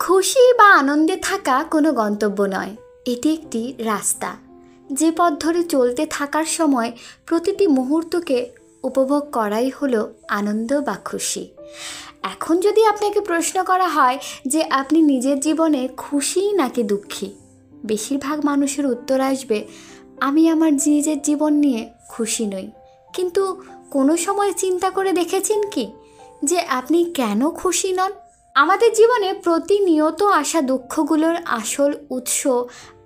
খুশি বা আনন্দে থাকা কোনো গন্তব্য নয়, এটি একটি রাস্তা। যে পথ ধরে চলতে থাকার সময় প্রতিটি মুহূর্তকে উপভোগ করাই হলো আনন্দ বা খুশি। এখন যদি আপনাকে প্রশ্ন করা হয় যে আপনি নিজের জীবনে খুশি নাকি দুঃখী, বেশিরভাগ মানুষের উত্তর আসবে আমি আমার নিজের জীবন নিয়ে খুশি নই। কিন্তু কোনো সময় চিন্তা করে দেখেছেন কি যে আপনি কেন খুশি নন? আমাদের জীবনে প্রতিনিয়ত আসা দুঃখগুলোর আসল উৎস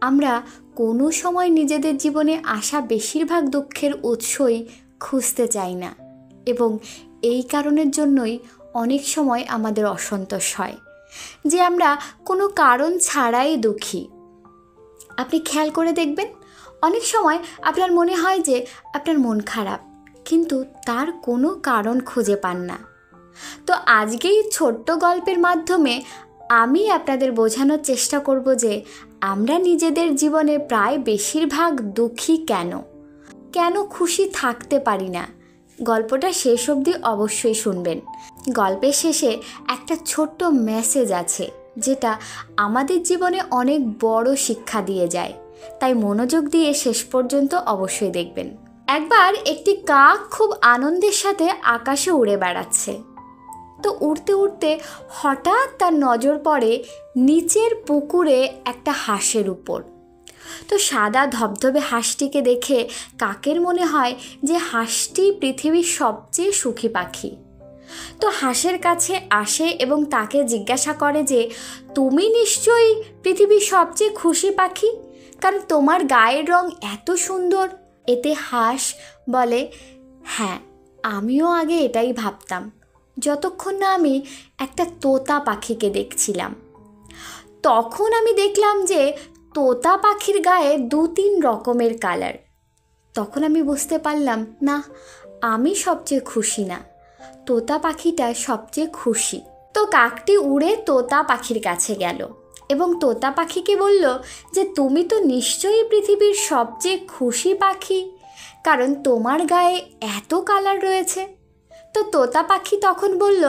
আমরা কোনো সময় নিজেদের জীবনে আসা বেশিরভাগ দুঃখের উৎসই খুঁজতে চাই না, এবং এই কারণের জন্যই অনেক সময় আমাদের অসন্তোষ হয় যে আমরা কোনো কারণ ছাড়াই দুঃখী। আপনি খেয়াল করে দেখবেন, অনেক সময় আপনার মনে হয় যে আপনার মন খারাপ, কিন্তু তার কোনো কারণ খুঁজে পান না। তো আজকেই ছোট্ট গল্পের মাধ্যমে আমি আপনাদের বোঝানোর চেষ্টা করব যে আমরা নিজেদের জীবনে প্রায় বেশিরভাগ দুঃখী কেন খুশি থাকতে পারি না। গল্পটা শেষ অবধি অবশ্যই শুনবেন। গল্পের শেষে একটা ছোট্ট মেসেজ আছে যেটা আমাদের জীবনে অনেক বড় শিক্ষা দিয়ে যায়, তাই মনোযোগ দিয়ে শেষ পর্যন্ত অবশ্যই দেখবেন। একবার একটি কাক খুব আনন্দের সাথে আকাশে উড়ে বেড়াচ্ছে। তো উড়তে উড়তে হঠাৎ তার নজর পড়ে নিচের পুকুরে একটা হাঁসের উপর। তো সাদা ধবধবে হাঁসটিকে দেখে কাকের মনে হয় যে হাঁসটি পৃথিবীর সবচেয়ে সুখী পাখি। তো হাঁসের কাছে আসে এবং তাকে জিজ্ঞাসা করে যে তুমি নিশ্চয়ই পৃথিবীর সবচেয়ে খুশি পাখি, কারণ তোমার গায়ের রং এত সুন্দর। এতে হাঁস বলে, হ্যাঁ, আমিও আগে এটাই ভাবতাম, যতক্ষণ না আমি একটা তোতা পাখিকে দেখছিলাম। তখন আমি দেখলাম যে তোতা পাখির গায়ে 2-3 রকমের কালার। তখন আমি বুঝতে পারলাম, না, আমি সবচেয়ে খুশি না, তোতা পাখিটা সবচেয়ে খুশি। তো কাকটি উড়ে তোতা পাখির কাছে গেল এবং তোতা পাখিকে বলল যে তুমি তো নিশ্চয়ই পৃথিবীর সবচেয়ে খুশি পাখি, কারণ তোমার গায়ে এত কালার রয়েছে। তো তোতা পাখি তখন বলল,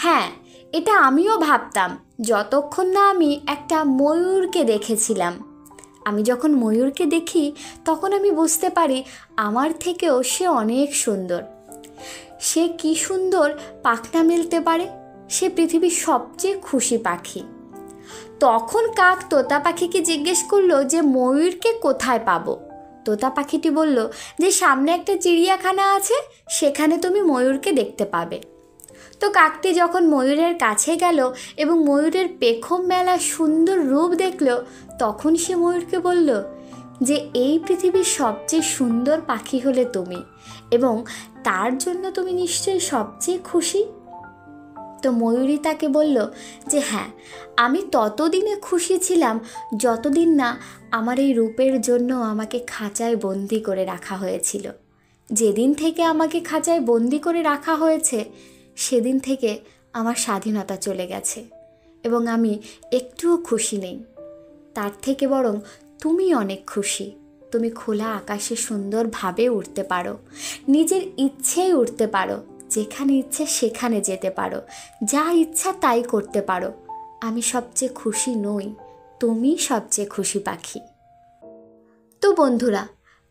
হ্যাঁ, এটা আমিও ভাবতাম, যতক্ষণ না আমি একটা ময়ূরকে দেখেছিলাম। আমি যখন ময়ূরকে দেখি তখন আমি বুঝতে পারি আমার থেকেও সে অনেক সুন্দর। সে কি সুন্দর পাখনা মেলতে পারে, সে পৃথিবীর সবচেয়ে খুশি পাখি। তখন কাক তোতা পাখিকে জিজ্ঞেস করলো যে ময়ূরকে কোথায় পাবো। তোতা পাখিটি বলল যে সামনে একটা চিড়িয়াখানা আছে, সেখানে তুমি ময়ূরকে দেখতে পাবে। তো কাকটি যখন ময়ূরের কাছে গেল এবং ময়ূরের পেখম মেলা সুন্দর রূপ দেখল, তখন সে ময়ূরকে বলল যে এই পৃথিবীর সবচেয়ে সুন্দর পাখি হলে তুমি, এবং তার জন্য তুমি নিশ্চয়ই সবচেয়ে খুশি। তো ময়ূরী তাকে বলল যে হ্যাঁ, আমি ততদিনে খুশি ছিলাম যতদিন না আমার এই রূপের জন্য আমাকে খাঁচায় বন্দি করে রাখা হয়েছিল। যেদিন থেকে আমাকে খাঁচায় বন্দি করে রাখা হয়েছে সেদিন থেকে আমার স্বাধীনতা চলে গেছে এবং আমি একটুও খুশি নেই। তার থেকে বরং তুমি অনেক খুশি। তুমি খোলা আকাশে সুন্দরভাবে উড়তে পারো, নিজের ইচ্ছেই উড়তে পারো, যেখানে ইচ্ছে সেখানে যেতে পারো, যা ইচ্ছা তাই করতে পারো। আমি সবচেয়ে খুশি নই, তুমি সবচেয়ে খুশি পাখি। তো বন্ধুরা,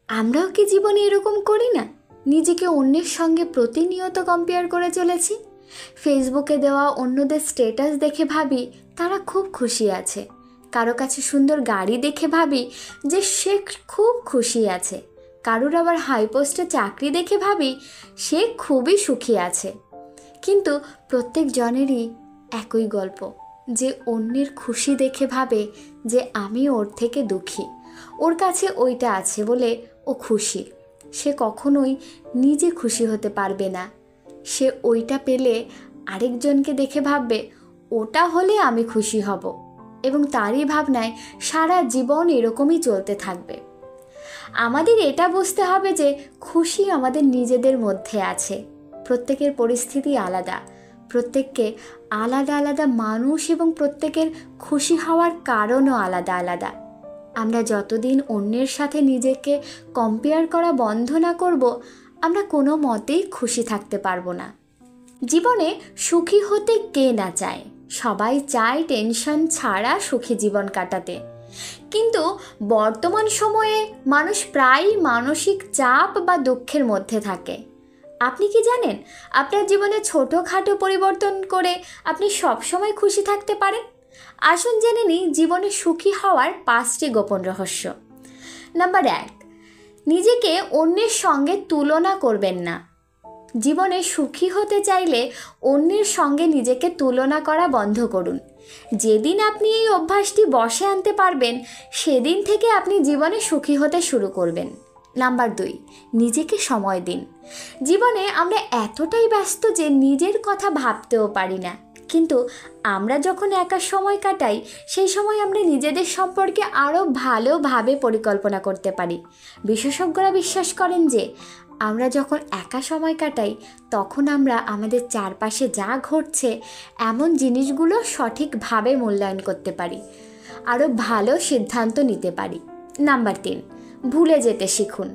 আমরাও কি জীবনে এরকম করি না? নিজেকে অন্যের সঙ্গে প্রতিনিয়ত কম্পেয়ার করে চলেছি। ফেসবুকে দেওয়া অন্যদের স্ট্যাটাস দেখে ভাবি তারা খুব খুশি আছে, কারো কাছে সুন্দর গাড়ি দেখে ভাবি যে সে খুব খুশি আছে, কারোর আবার হাই পোস্টে চাকরি দেখে ভাবি সে খুবই সুখী আছে। কিন্তু প্রত্যেক জনেরই একই গল্প, যে অন্যের খুশি দেখে ভাবে যে আমি ওর থেকে দুঃখী, ওর কাছে ওইটা আছে বলে ও খুশি। সে কখনোই নিজে খুশি হতে পারবে না। সে ওইটা পেলে আরেকজনকে দেখে ভাববে ওটা হলে আমি খুশি হব, এবং তারই ভাবনায় সারা জীবন এরকমই চলতে থাকবে। আমাদের এটা বুঝতে হবে যে খুশি আমাদের নিজেদের মধ্যে আছে। প্রত্যেকের পরিস্থিতি আলাদা, প্রত্যেককে আলাদা আলাদা মানুষ, এবং প্রত্যেকের খুশি হওয়ার কারণও আলাদা আলাদা। আমরা যতদিন অন্যের সাথে নিজেকে কম্পেয়ার করা বন্ধ না করব, আমরা কোনো মতেই খুশি থাকতে পারবো না। জীবনে সুখী হতে কে না চায়, সবাই চায় টেনশন ছাড়া সুখী জীবন কাটাতে, কিন্তু বর্তমান সময়ে মানুষ প্রায়ই মানসিক চাপ বা দুঃখের মধ্যে থাকে। আপনি কি জানেন আপনার জীবনে ছোটোখাটো পরিবর্তন করে আপনি সবসময় খুশি থাকতে পারেন? আসুন জেনে নিই জীবনে সুখী হওয়ার 5টি গোপন রহস্য। নাম্বার 1, নিজেকে অন্যের সঙ্গে তুলনা করবেন না। জীবনে সুখী হতে চাইলে অন্যের সঙ্গে নিজেকে তুলনা করা বন্ধ করুন। যেদিন আপনি এই অভ্যাসটি বশে আনতে পারবেন, সেদিন থেকে আপনি জীবনে সুখী হতে শুরু করবেন। নাম্বার 2, নিজেকে সময় দিন। জীবনে আমরা এতটাই ব্যস্ত যে নিজের কথা ভাবতেও পারি না, কিন্তু আমরা যখন একা সময় কাটাই সেই সময় আমরা নিজেদের সম্পর্কে আরও ভালোভাবে পরিকল্পনা করতে পারি। বিশেষজ্ঞরা বিশ্বাস করেন যে আমরা যখন একা সময় কাটাই তখন আমরা আমাদের চারপাশে যা ঘটছে এমন জিনিসগুলো সঠিকভাবে মূল্যায়ন করতে পারি, আরও ভালো সিদ্ধান্ত নিতে পারি। নাম্বার 3, ভুলে যেতে শিখুন।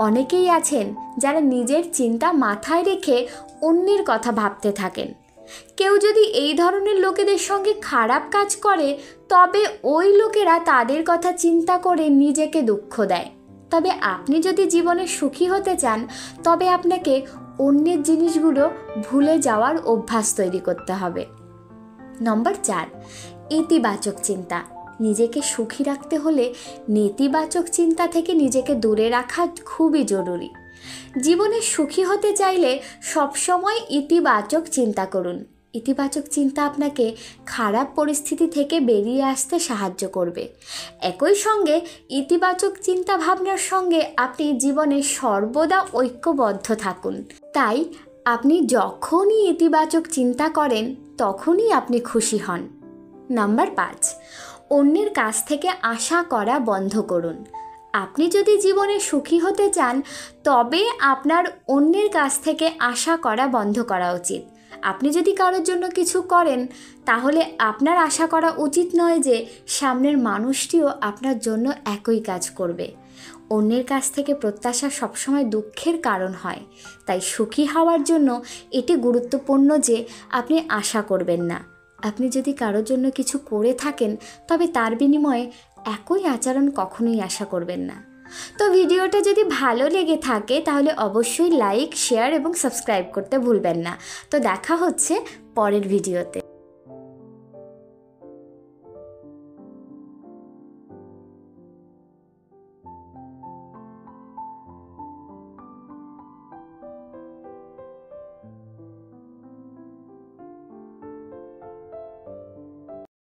অনেকেই আছেন যারা নিজের চিন্তা মাথায় রেখে অন্যের কথা ভাবতে থাকেন। কেউ যদি এই ধরনের লোকেদের সঙ্গে খারাপ কাজ করে তবে ওই লোকেরা তাদের কথা চিন্তা করে নিজেকে দুঃখ দেয়। তবে আপনি যদি জীবনে সুখী হতে চান তবে আপনাকে অন্যের জিনিসগুলো ভুলে যাওয়ার অভ্যাস তৈরি করতে হবে। নম্বর 4, ইতিবাচক চিন্তা। নিজেকে সুখী রাখতে হলে নেতিবাচক চিন্তা থেকে নিজেকে দূরে রাখা খুবই জরুরি। জীবনে সুখী হতে চাইলে সবসময় ইতিবাচক চিন্তা করুন। ইতিবাচক চিন্তা আপনাকে খারাপ পরিস্থিতি থেকে বেরিয়ে আসতে সাহায্য করবে। একই সঙ্গে ইতিবাচক চিন্তা ভাবনার সঙ্গে আপনি জীবনে সর্বদা ঐক্যবদ্ধ থাকুন। তাই আপনি যখনই ইতিবাচক চিন্তা করেন তখনই আপনি খুশি হন। নাম্বার 5, অন্যের কাছ থেকে আশা করা বন্ধ করুন। আপনি যদি জীবনে সুখী হতে চান তবে আপনার অন্যের কাছ থেকে আশা করা বন্ধ করা উচিত। আপনি যদি কারোর জন্য কিছু করেন তাহলে আপনার আশা করা উচিত নয় যে সামনের মানুষটিও আপনার জন্য একই কাজ করবে। অন্যের কাছ থেকে প্রত্যাশা সবসময় দুঃখের কারণ হয়। তাই সুখী হওয়ার জন্য এটি গুরুত্বপূর্ণ যে আপনি আশা করবেন না। আপনি যদি কারোর জন্য কিছু করে থাকেন তবে তার বিনিময়ে একই আচরণ কখনোই আশা করবেন না। তো ভিডিওটা যদি ভালো লেগে থাকে তাহলে অবশ্যই লাইক, শেয়ার এবং সাবস্ক্রাইব করতে ভুলবেন না। তো দেখা হচ্ছে পরের ভিডিওতে।